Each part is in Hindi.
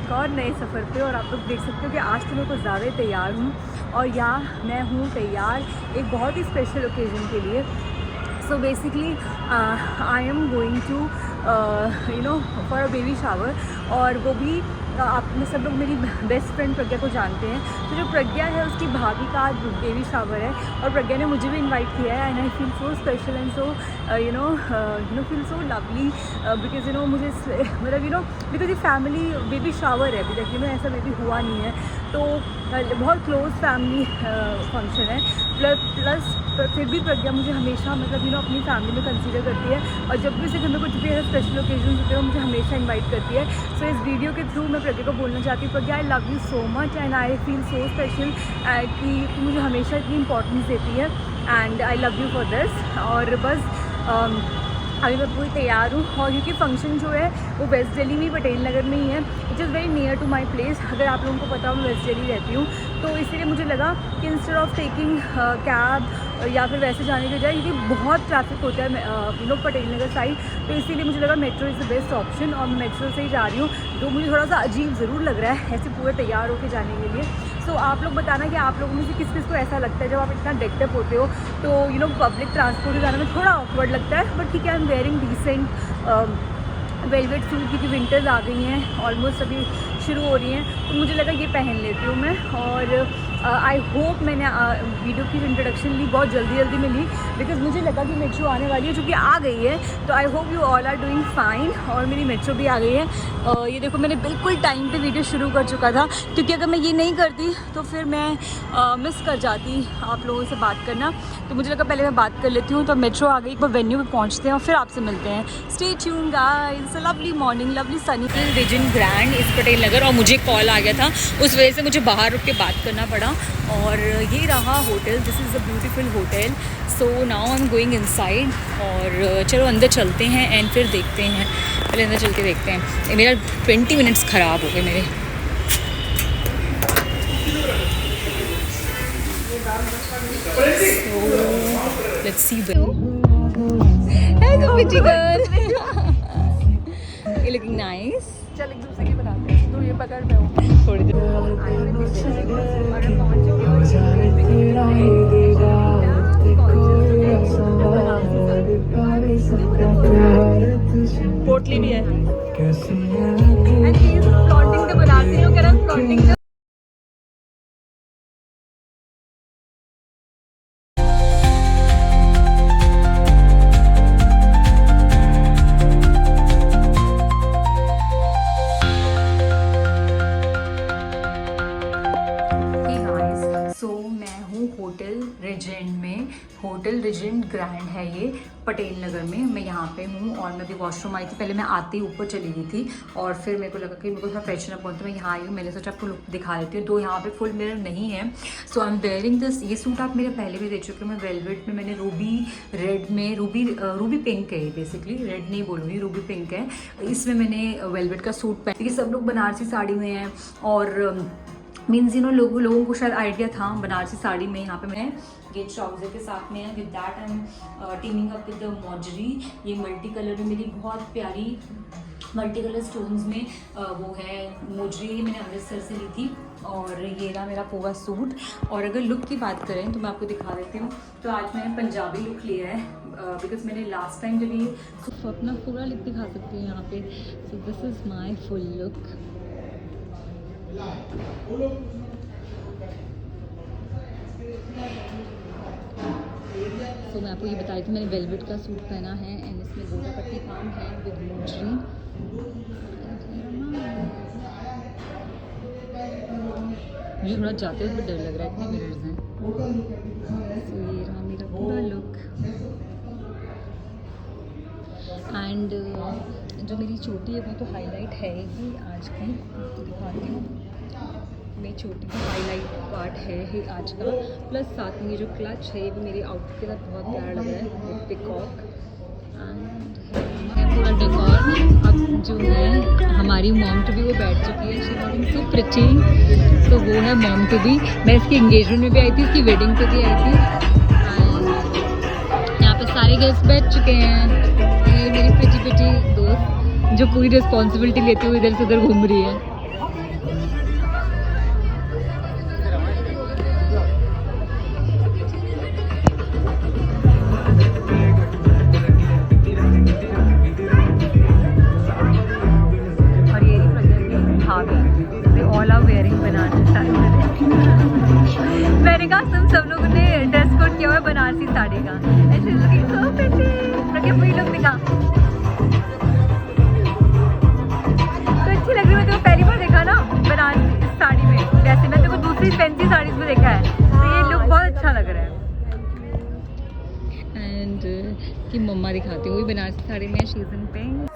एक और नए सफ़र पे। और आप लोग देख सकते हो कि आज तो मैं कुछ ज़्यादा तैयार हूँ और मैं हूँ तैयार एक बहुत ही स्पेशल ओकेज़न के लिए। So basically I am going to for a baby shower. और वो भी आप में सब लोग मेरी बेस्ट फ्रेंड प्रज्ञा को जानते हैं। तो जो प्रज्ञा है उसकी भाभी का आज बेबी शावर है और प्रज्ञा ने मुझे भी इनवाइट किया है। And I feel so special and so feel so lovely because मुझे मतलब बिकॉज ये फैमिली बेबी शावर है अभी तक ऐसा बेबी हुआ नहीं है। तो बहुत क्लोज फैमिली फंक्शन है। प्लस फिर भी प्रज्ञा मुझे हमेशा मतलब अपनी फैमिली में कंसीडर करती है और जब भी उसे घर में कुछ भी ऐसा स्पेशल ओकेजन होते हैं मुझे हमेशा इनवाइट करती है। सो इस वीडियो के थ्रू मैं प्रज्ञा को बोलना चाहती हूँ, Pragya I love you so much and I feel so special कि तू मुझे हमेशा इतनी इंपॉर्टेंस देती है and I love you for this. और बस अभी मैं पूरी तैयार हूँ और क्योंकि फ़ंक्शन जो है वो वेस्ट दिल्ली में पटेल नगर में ही है, it is very near to my place. अगर आप लोगों को पता हो मैं वेस्ट दिल्ली रहती हूँ, तो इसीलिए मुझे लगा कि इंस्टेड ऑफ टेकिंग कैब या फिर वैसे जाने के बजाय क्योंकि बहुत ट्रैफिक होता है पटेल नगर साइड, तो इसीलिए मुझे लगा metro is the best option और मैं मेट्रो से ही जा रही हूँ। तो मुझे थोड़ा सा अजीब ज़रूर लग रहा है ऐसे पूरे तैयार होकर जाने के लिए। तो आप लोग बताना कि आप लोगों में से किस किस को ऐसा लगता है जब आप इतना डेक्टअप होते हो तो पब्लिक ट्रांसपोर्ट से जाने में थोड़ा ऑकवर्ड लगता है। बट ठीक है, I am wearing decent velvet suit क्योंकि विंटर्स आ गई हैं, ऑलमोस्ट अभी शुरू हो रही हैं, तो मुझे लगा ये पहन लेती हूँ मैं। और आई होप मैंने वीडियो की इंट्रोडक्शन ली बहुत जल्दी में ली बिकॉज मुझे लगा कि मेट्रो आने वाली है, जो कि आ गई है। तो I hope you all are doing fine और मेरी मेट्रो भी आ गई है। ये देखो मैंने बिल्कुल टाइम पे वीडियो शुरू कर चुका था क्योंकि अगर मैं ये नहीं करती तो फिर मैं मिस कर जाती आप लोगों से बात करना। तो मुझे लगा पहले मैं बात कर लेती हूँ। तो मेट्रो आ गई, एक बार वेन्यू पे पहुँचते हैं और फिर आपसे मिलते हैं। Stay tuned guys, lovely morning, lovely Sunny vision grand इस पटेल नगर। और मुझे कॉल आ गया था, उस वजह से मुझे बाहर रुक के बात करना पड़ा। और ये रहा hotel, this is a beautiful hotel. So now I am going inside और चलो अंदर चलते हैं एंड फिर देखते हैं। पहले अंदर चल के देखते हैं। मेरा 20 मिनट्स ख़राब हो गए मेरे। लेट्स सी द हेलो बिटी गर्ल, यू लुकिंग नाइस। चल एक दूसरे की बनाते हैं, तू ये पकड़ मैं हूँ थोड़ी देर पोटली भी है। फ्लॉन्टिंग तो बनाती हूँ, कह रहा फ्लॉन्टिंग होटल रेजेंट ग्रैंड है ये पटेल नगर में। मैं यहाँ पे हूँ और मैं अभी वॉशरूम आई थी। पहले मैं आते ही ऊपर चली गई थी और फिर मेरे को लगा कि मेरे को थोड़ा फ्रेशन अप होता है, मैं यहाँ आई हूँ। मैंने सोचा आपको लुक दिखा देती हूँ। तो यहाँ पे फुल मिरर नहीं है। सो आई एम वेयरिंग दिस। ये सूट आप मेरे पहले भी देख चुके हो। मैं वेलवेट में मैंने रूबी रेड में रूबी पिंक है, बेसिकली रेड नहीं बोलूँगी, रूबी पिंक है। इसमें मैंने वेलवेट का सूट पहन, क्योंकि सब लोग बनारसी साड़ी में हैं और मीन्स लोगों को शायद आइडिया था बनारसी साड़ी में। यहाँ पे मैं ये ट्राउज़र के साथ में है, with that I am teaming up with the Mojari. ये मल्टी कलर में मेरी बहुत प्यारी मल्टी कलर स्टोन्स में वो है मोजरी, मैंने अमृतसर से ली थी। और ये रहा मेरा पूरा सूट। और अगर लुक की बात करें तो मैं आपको दिखा देती हूँ। तो आज मैंने पंजाबी लुक लिया है बिकॉज मैंने लास्ट टाइम जब ये अपना पूरा लुक दिखा सकती हूँ यहाँ पे। So this is my full look. तो मैं आपको ये बताई थी, मैंने वेलवेट का सूट पहना है एंड इसमें गोटा पट्टी काम है विद मोजरी। मुझे थोड़ा जाते हुए डर लग रहा है, इतने मिरर्स हैं। तो ये रहा मेरा पूरा लुक। एंड जो मेरी चोटी है वो तो हाईलाइट है ही आज की, तो दिखाती हूँ। मेरी चोटी का हाईलाइट पार्ट है ही आज का। प्लस साथ में ये जो क्लच है ये भी मेरी आउटफिट के साथ बहुत प्यारा लग रहा है, पिकॉक। एंड पूरा डेकोर अब जो है हमारी मॉम टू बी वो बैठ चुकी है। She looking so pretty. तो वो है मॉम टू बी। मैं इसकी एंगेजमेंट में भी आई थी, इसकी वेडिंग पे भी आई थी। एंड यहाँ पे सारे गेस्ट बैठ चुके हैं। ये मेरी प्रिटी दोस्त जो पूरी रिस्पॉन्सिबिलिटी लेती हुई इधर से उधर घूम रही है। बनारसी साड़ी में। मैंने कहा तुम सब लोगों ने ड्रेस कोड किया हुआ है बनारसी साड़ी का। ऐसे लुकिंग सो प्रिटी। लगे वही लोग दिखा तो अच्छी लग रही है। तो पहली बार देखा ना बनारसी साड़ी में, वैसे मैं तो दूसरी फैंसी साड़ीज में देखा है, तो ये लुक बहुत अच्छा लग रहा है। एंड कि मम्मा दिखाती हुई बनारसी साड़ी में, शी इज इन पिंक।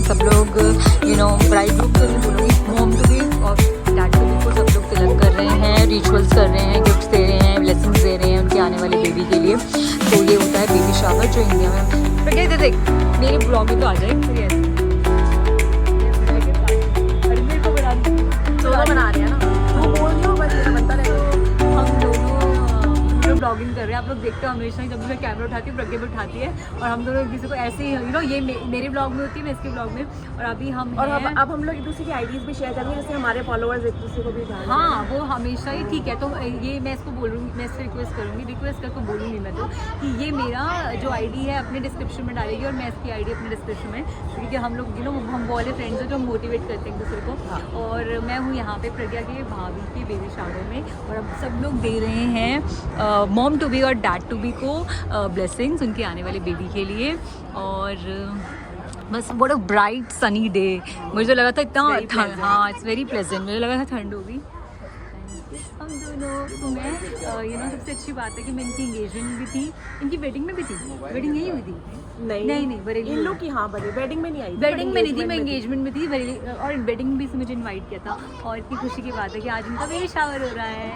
सब लोग ब्राइड ग्रुप को बोलूँगी, मॉम टू बी और डैड टू बी को सब लोग तिलक कर रहे हैं, रिचुअल्स कर रहे हैं, गिफ्ट्स दे रहे हैं, ब्लेसिंग्स दे रहे हैं उनके आने वाले बेबी के लिए। तो ये होता है बेबी शावर जो इंडिया में। तो क्या देख मेरे ब्लॉग में तो आ जाए बना रहे हैं ना, वो बोल रही हो बस बनता रहेगा। हम दोनों ब्लॉगिंग कर रहे हैं, आप लोग देखते हो हमेशा जब मैं कैमरा उठाती हूँ प्रज्ञा भी उठाती है, और हम दोनों एक दूसरे को ऐसे ही ये मेरे ब्लॉग में होती है, मैं इसके ब्लॉग में। और अभी हम और अब हम लोग एक दूसरे की आईडीज भी शेयर करेंगे, जैसे हमारे फॉलोअर्स एक दूसरे को भी जान। हाँ, वो हमेशा ही ठीक है। तो ये मैं इसको बोलूँगी, मैं इससे रिक्वेस्ट करूँगी, रिक्वेस्ट करके बोलूँगी मैं तो कि ये मेरा जो आईडी है अपने डिस्क्रिप्शन में डालेगी, और मैं इसकी आईडी अपने डिस्क्रिप्शन में, क्योंकि हम लोग हम वाले फ्रेंड्स हैं जो मोटिवेट करते हैं एक दूसरे को। और मैं हूँ यहाँ पे प्रज्ञा के भाभी की बेबी शावर में, और अब सब लोग दे रहे हैं मॉम टू बी और डैड टू बी को ब्लेसिंग्स उनके आने वाले बेबी के लिए। और बस what a bright sunny day. मुझे लगा था इतना हाँ, इट्स वेरी प्लेजेंट। मुझे लगा था ठंड होगी। हम दोनों तो मैं सबसे अच्छी बात है कि मैं इनकी एंगेजमेंट भी थी, इनकी वेडिंग में भी थी। वेडिंग यही हुई थी? नहीं बरेली। इन लोग की हाँ वेडिंग में नहीं आई, वेडिंग में नहीं थी, मैं एंगेजमेंट में थी बरेली। और वेडिंग भी से मुझे इन्वाइट किया था, और इतनी खुशी की बात है कि आज इनका बेबी शावर हो रहा है।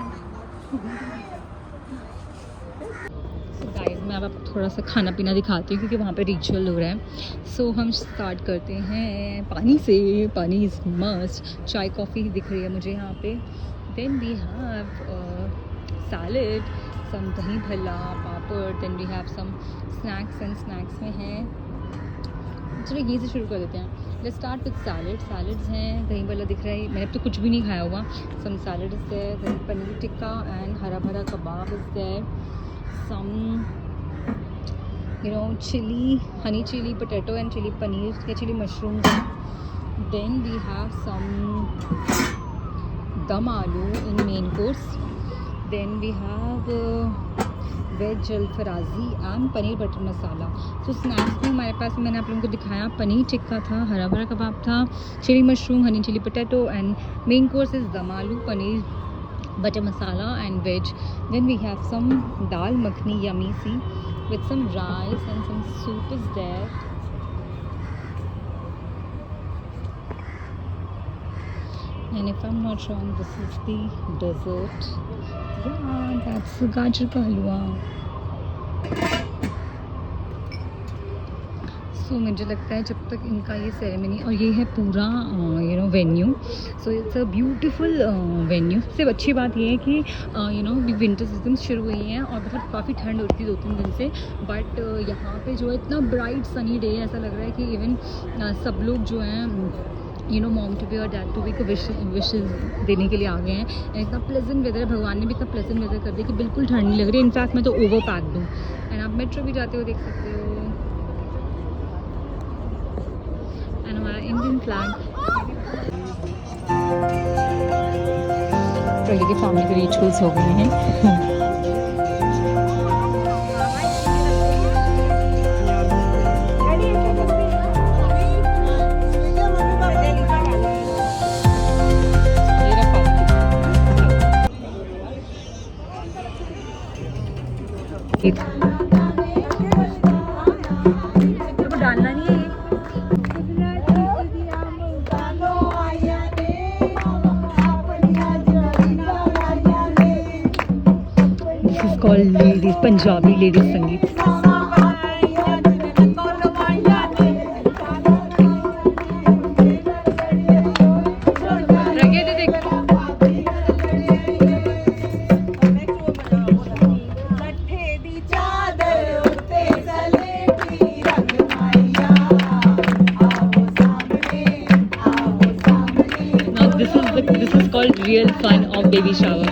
गाइस मैं अब थोड़ा सा खाना पीना दिखाती हूँ क्योंकि वहाँ पे रिचुअल हो रहा है। सो हम स्टार्ट करते हैं पानी से। पानी इज़ मस्ट। चाय कॉफ़ी दिख रही है मुझे यहाँ पे। Then we have salad, some dahi bhalla, papad. Then we have some snacks, and snacks में है, चलो ये से शुरू कर देते हैं। Let's start with salad. Salads हैं, दही भल्ला दिख रहा है, मैंने अब तो कुछ भी नहीं खाया हुआ। Some salad is there, then paneer tikka and hara bhara kabab is there. Some chili, honey chili potato and chili paneer या chili mushrooms. Then we have some dum aloo in main course. Then we have veg alfarazi and paneer butter masala. So snacks में हमारे पास, मैंने आप लोगों को दिखाया, पनीर टिक्का था, हरा भरा कबाब था, chili mushroom, honey chili potato, and main course is dum aloo, paneer butter masala and veg. Then we have some dal makhni, yummy see, with some rice and some soup is there. And if I'm not wrong, this is the dessert. Yeah, that's gajar ka halwa. सो मुझे लगता है जब तक इनका ये सेरेमनी, और ये है पूरा venue. So it's a beautiful venue. सबसे अच्छी बात ये है कि विंटर सीजन शुरू हुई हैं और मतलब काफ़ी ठंड होती थी 2-3 दिन से, बट यहाँ पे जो है इतना ब्राइट सनी डे, ऐसा लग रहा है कि इवन सब लोग जो हैं मॉम टू बी और डैड टू बी को विशेस देने के लिए आ गए हैं। इतना प्लेजेंट वेदर है, भगवान ने भी इतना प्लेजेंट वेदर कर दिया कि बिल्कुल ठंड नहीं लग रही है। इनफैक्ट मैं तो ओवर पैक्ड हूँ। एंड आप मेट्रो भी जाते हो देख सकते हो, एंड हमारा इंडियन फ्लैग। पहले के फैमिली के रिचुअल्स हो गए हैं। को डालना नहीं है this is called ladies Punjabi ladies संगीत। This is called real fun of baby shower.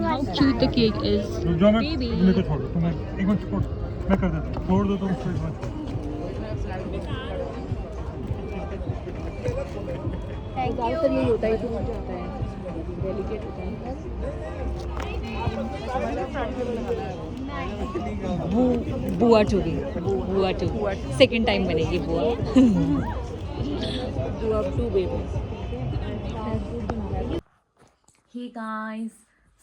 How cute the cake is. जो मैं मेरे को छोड़ दो, तुम्हें एक मिनट छोड़, मैं कर देता हूँ, छोड़ दो तुम उसको एक मिनट। ज़्यादातर यही होता है, जो होता है डेलिकेट होता है। बुआ टू भी, बुआ टू सेकंड टाइम बनेगी बुआ। बुआ टू बेबी। हे गाइस,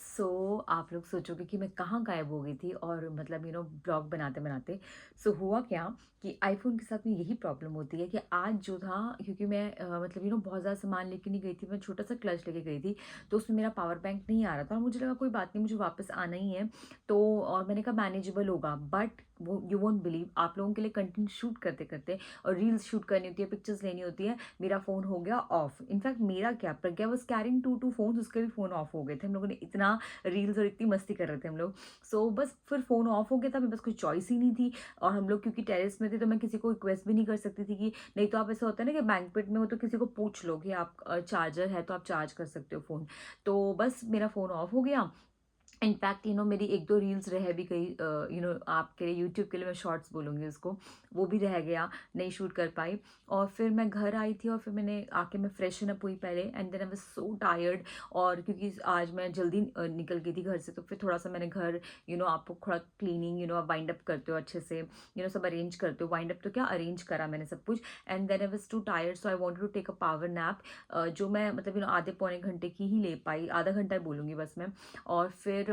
सो आप लोग सोचोगे कि मैं कहाँ गायब हो गई थी और मतलब ब्लॉग बनाते बनाते। सो हुआ क्या कि आईफोन के साथ में यही प्रॉब्लम होती है कि आज जो था, क्योंकि मैं मतलब बहुत ज़्यादा सामान लेके नहीं गई थी, मैं छोटा सा क्लच लेके गई थी, तो उसमें मेरा पावर बैंक नहीं आ रहा था और मुझे लगा कोई बात नहीं, मुझे वापस आना ही है। तो और मैंने कहा मैनेजेबल होगा, बट वो यू वोंट बिलीव, आप लोगों के लिए कंटेंट शूट करते करते और रील्स शूट करनी होती है, पिक्चर्स लेनी होती है, मेरा फ़ोन हो गया ऑफ। इनफैक्ट मेरा क्या, प्रज्ञा वॉज कैरिंग टू फोन, उसके भी फ़ोन ऑफ हो गए थे। हम लोगों ने इतना रील्स और इतनी मस्ती कर रहे थे हम लोग। सो बस फिर फ़ोन ऑफ हो गया था, मेरे पास कोई चॉइस ही नहीं थी। और हम लोग क्योंकि टेरेस में थे तो मैं किसी को रिक्वेस्ट भी नहीं कर सकती थी, कि नहीं तो आप ऐसा होता है ना कि बैंक्वेट में हो तो किसी को पूछ लो कि आप चार्जर है तो आप चार्ज कर सकते हो फ़ोन। तो बस मेरा फ़ोन ऑफ हो गया। इनफैक्ट मेरी एक दो रील्स रह भी गई, आपके लिए यूट्यूब के लिए मैं शॉर्ट्स बोलूँगी उसको, वो भी रह गया, नहीं शूट कर पाई। और फिर मैं घर आई थी और फिर मैंने आके मैं फ्रेशन अप हुई पहले, and then I was so tired. और क्योंकि आज मैं जल्दी निकल गई थी घर से, तो फिर थोड़ा सा मैंने घर आपको थोड़ा क्लीनिंग आप वाइंड अप करते हो अच्छे से, सब अरेंज करते हो, वाइंड अप तो क्या अरेंज करा मैंने सब कुछ। And then I was too tired, so I wanted to take a power nap, जो मैं मतलब आधे पौने घंटे की ही ले पाई, आधा घंटा ही बोलूँगी बस मैं। और फिर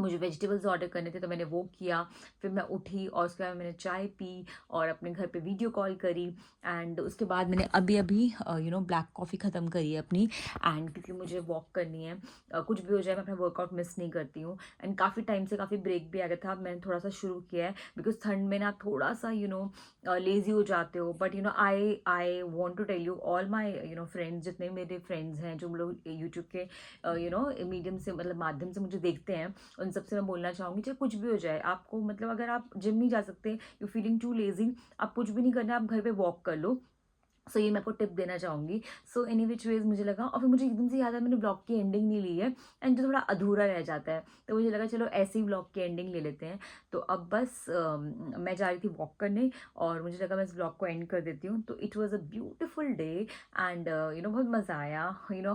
मुझे वेजिटेबल्स ऑर्डर करने थे तो मैंने वो किया। फिर मैं उठी और उसके बाद मैंने चाय पी और अपने घर पे वीडियो कॉल करी। एंड उसके बाद मैंने अभी ब्लैक कॉफ़ी ख़त्म करी है अपनी। एंड क्योंकि मुझे वॉक करनी है, कुछ भी हो जाए मैं अपना वर्कआउट मिस नहीं करती हूँ। एंड काफ़ी टाइम से काफ़ी ब्रेक भी आ गया था, मैंने थोड़ा सा शुरू किया है, बिकॉज ठंड में ना थोड़ा सा लेज़ी हो जाते हो। But I want to tell you all my friends, जितने मेरे फ्रेंड्स हैं जो लोग यूट्यूब के मीडियम से मतलब माध्यम से मुझे देखते हैं, उन सबसे मैं बोलना चाहूँगी चाहे कुछ भी हो जाए आपको, मतलब अगर आप जिम नहीं जा सकते, यू फीलिंग टू लेजी, आप कुछ भी नहीं करना, आप घर पे वॉक कर लो। सो ये मैं आपको टिप देना चाहूँगी। सो एनी विच वेज़ मुझे लगा, और फिर मुझे एकदम से याद आया मैंने ब्लॉग की एंडिंग नहीं ली है, एंड जो थोड़ा अधूरा रह जाता है, तो मुझे लगा चलो ऐसे ही ब्लॉग की एंडिंग ले लेते हैं। तो अब बस मैं जा रही थी वॉक करने, और मुझे लगा मैं इस ब्लॉग को एंड कर देती हूँ। तो it was a beautiful day, and बहुत मज़ा आया।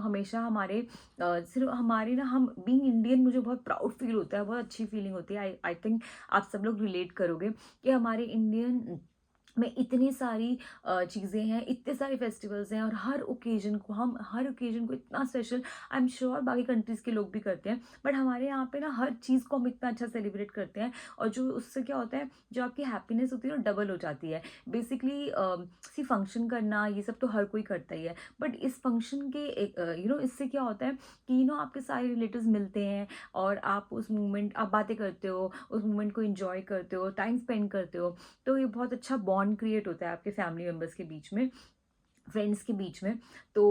हमेशा हमारे सिर्फ हमारे ना, हम बीइंग इंडियन, मुझे बहुत प्राउड फील होता है, बहुत अच्छी फीलिंग होती है। आई थिंक आप सब लोग रिलेट करोगे कि हमारे इंडियन में इतनी सारी चीज़ें हैं, इतने सारे फेस्टिवल्स हैं, और हर ओकेजन को इतना स्पेशल, आई एम श्योर बाकी कंट्रीज़ के लोग भी करते हैं, बट हमारे यहाँ पे ना हर चीज़ को हम इतना अच्छा सेलिब्रेट करते हैं, और जो उससे क्या होता है, जो आपकी हैप्पीनेस होती है ना, डबल हो जाती है। बेसिकली सी फंक्शन करना ये सब तो हर कोई करता ही है, बट इस फंक्शन के इससे क्या होता है कि आपके सारे रिलेटिव्स मिलते हैं, और आप उस मोमेंट, आप बातें करते हो, उस मोमेंट को एंजॉय करते हो, टाइम स्पेंड करते हो। तो ये बहुत अच्छा बॉन्ड क्रिएट होता है आपके फैमिली मेम्बर्स के बीच में, फ्रेंड्स के बीच में। तो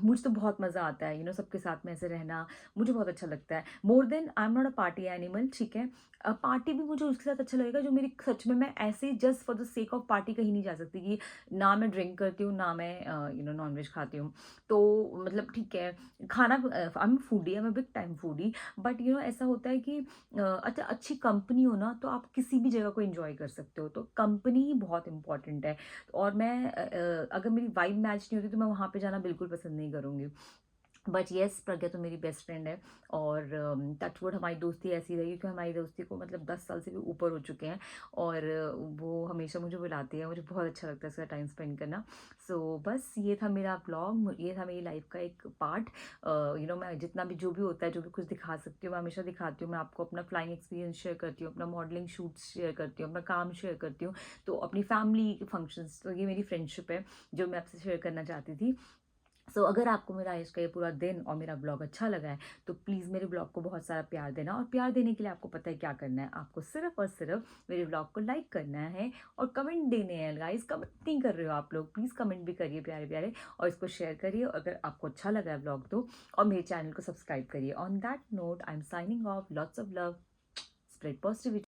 मुझे तो बहुत मज़ा आता है सबके साथ में ऐसे रहना, मुझे बहुत अच्छा लगता है। More than I am not a party animal, ठीक है। पार्टी भी मुझे उसके साथ अच्छा लगेगा जो मेरी सच में, मैं ऐसे ही just for the sake of party कहीं नहीं जा सकती, कि ना मैं ड्रिंक करती हूँ, ना मैं नॉन वेज खाती हूँ। तो मतलब ठीक है, खाना, I am foodie, I am a big time foodie, but ऐसा होता है कि अच्छा अच्छी कंपनी हो ना, तो आप किसी भी जगह को एंजॉय कर सकते हो। तो कंपनी बहुत इंपॉर्टेंट है, और मैं अगर मेरी वाइब मैच नहीं होती तो मैं वहाँ पे जाना बिल्कुल पसंद नहीं करूँगी। बट येस, प्रज्ञा तो मेरी बेस्ट फ्रेंड है, और टचवुड हमारी दोस्ती ऐसी रही, क्योंकि हमारी दोस्ती को मतलब 10 साल से भी ऊपर हो चुके हैं, और वो हमेशा मुझे बुलाती है, मुझे बहुत अच्छा लगता है उसका टाइम स्पेंड करना। सो बस ये था मेरा ब्लॉग, ये था मेरी लाइफ का एक पार्ट। मैं जितना भी जो भी होता है, जो भी कुछ दिखा सकती हूँ, मैं हमेशा दिखाती हूँ। मैं आपको अपना फ्लाइंग एक्सपीरियंस शेयर करती हूँ, अपना मॉडलिंग शूट्स शेयर करती हूँ, अपना काम शेयर करती हूँ, तो अपनी फैमिली के फंक्शंस। तो ये मेरी फ्रेंडशिप है जो मैं आपसे शेयर करना चाहती थी। सो अगर आपको मेरा आज का ये पूरा दिन और मेरा ब्लॉग अच्छा लगा है, तो प्लीज़ मेरे ब्लॉग को बहुत सारा प्यार देना, और प्यार देने के लिए आपको पता है क्या करना है, आपको सिर्फ और सिर्फ मेरे ब्लॉग को लाइक करना है, और कमेंट देने हैं। गाइस, कमेंट नहीं कर रहे हो आप लोग, प्लीज़ कमेंट भी करिए प्यारे प्यारे, और इसको शेयर करिए अगर आपको अच्छा लगा है ब्लॉग तो, और मेरे चैनल को सब्सक्राइब करिए। On that note, I am signing off, lots of love, spread positivity.